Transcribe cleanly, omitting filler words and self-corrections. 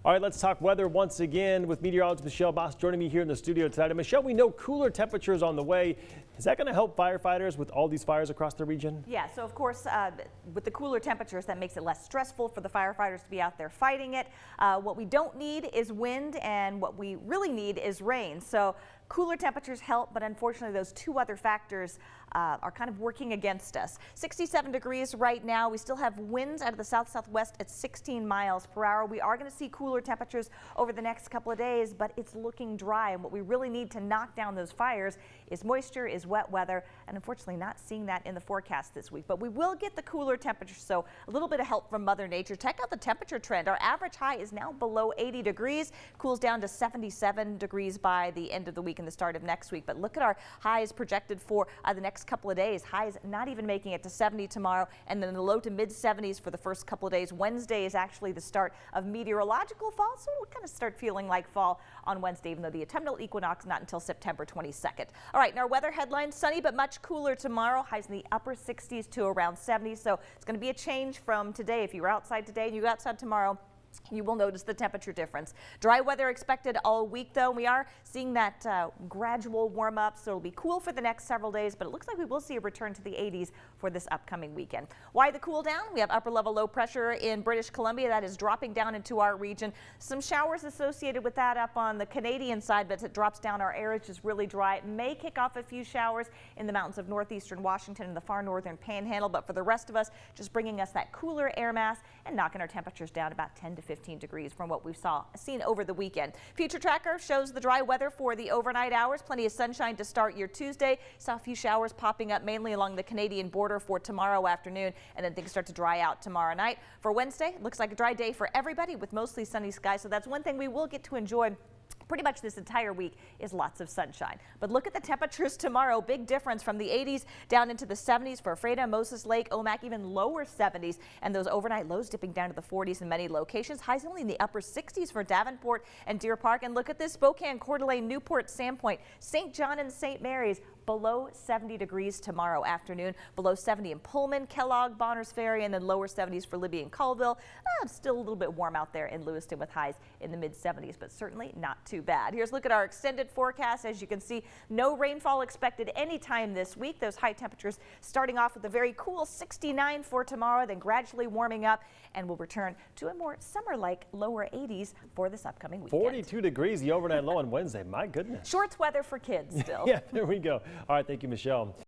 All right, let's talk weather once again with meteorologist Michelle Boss joining me here in the studio tonight. And Michelle, we know cooler temperatures on the way. Is that going to help firefighters with all these fires across the region? Yeah, so of course, with the cooler temperatures, that makes it less stressful for the firefighters to be out there fighting it. What we don't need is wind, and what we really need is rain. So cooler temperatures help, but unfortunately those two other factors are kind of working against us. 67 degrees right now. We still have winds out of the south-southwest at 16 miles per hour. We are going to see cooler temperatures over the next couple of days, but it's looking dry. And what we really need to knock down those fires is moisture, is wet weather, and unfortunately not seeing that in the forecast this week. But we will get the cooler temperatures, so a little bit of help from Mother Nature. Check out the temperature trend. Our average high is now below 80 degrees, cools down to 77 degrees by the end of the week and the start of next week. But look at our highs projected for the next couple of days. Highs not even making it to 70 tomorrow, and then the low to mid 70s for the first couple of days. Wednesday is actually the start of meteorological fall, so it'll kind of start feeling like fall on Wednesday, even though the autumnal equinox not until September 22nd. All right, in our weather headlines, sunny but much cooler tomorrow. Highs in the upper 60s to around 70, so it's going to be a change from today. If you were outside today and you go outside tomorrow, you will notice the temperature difference. Dry weather expected all week, though. We are seeing that gradual warm up, so it'll be cool for the next several days, but it looks like we will see a return to the 80s for this upcoming weekend. Why the cool down? We have upper level low pressure in British Columbia that is dropping down into our region. Some showers associated with that up on the Canadian side, but as it drops down, our air is just really dry. It may kick off a few showers in the mountains of northeastern Washington and the far northern panhandle, but for the rest of us, just bringing us that cooler air mass and knocking our temperatures down about 10 to 15 degrees from what we've seen over the weekend. Future tracker shows the dry weather for the overnight hours. Plenty of sunshine to start your Tuesday. Saw a few showers popping up mainly along the Canadian border for tomorrow afternoon, and then things start to dry out tomorrow night. For Wednesday, it looks like a dry day for everybody with mostly sunny skies, so that's one thing we will get to enjoy pretty much this entire week is lots of sunshine. But look at the temperatures tomorrow. Big difference from the 80s down into the 70s for Freda, Moses Lake, Omak, even lower 70s, and those overnight lows dipping down to the 40s in many locations. Highs only in the upper 60s for Davenport and Deer Park. And look at this, Spokane, Coeur d'Alene, Newport, Sandpoint, St. John and St. Mary's. Below 70 degrees tomorrow afternoon, below 70 in Pullman, Kellogg, Bonners Ferry, and then lower 70s for Libby and Colville. Still a little bit warm out there in Lewiston with highs in the mid 70s, but certainly not too bad. Here's a look at our extended forecast. As you can see, no rainfall expected anytime this week. Those high temperatures starting off with a very cool 69 for tomorrow, then gradually warming up, and we'll return to a more summer-like lower 80s for this upcoming weekend. 42 degrees the overnight low on Wednesday. My goodness. Shorts weather for kids still. Yeah, there we go. All right, thank you, Michelle.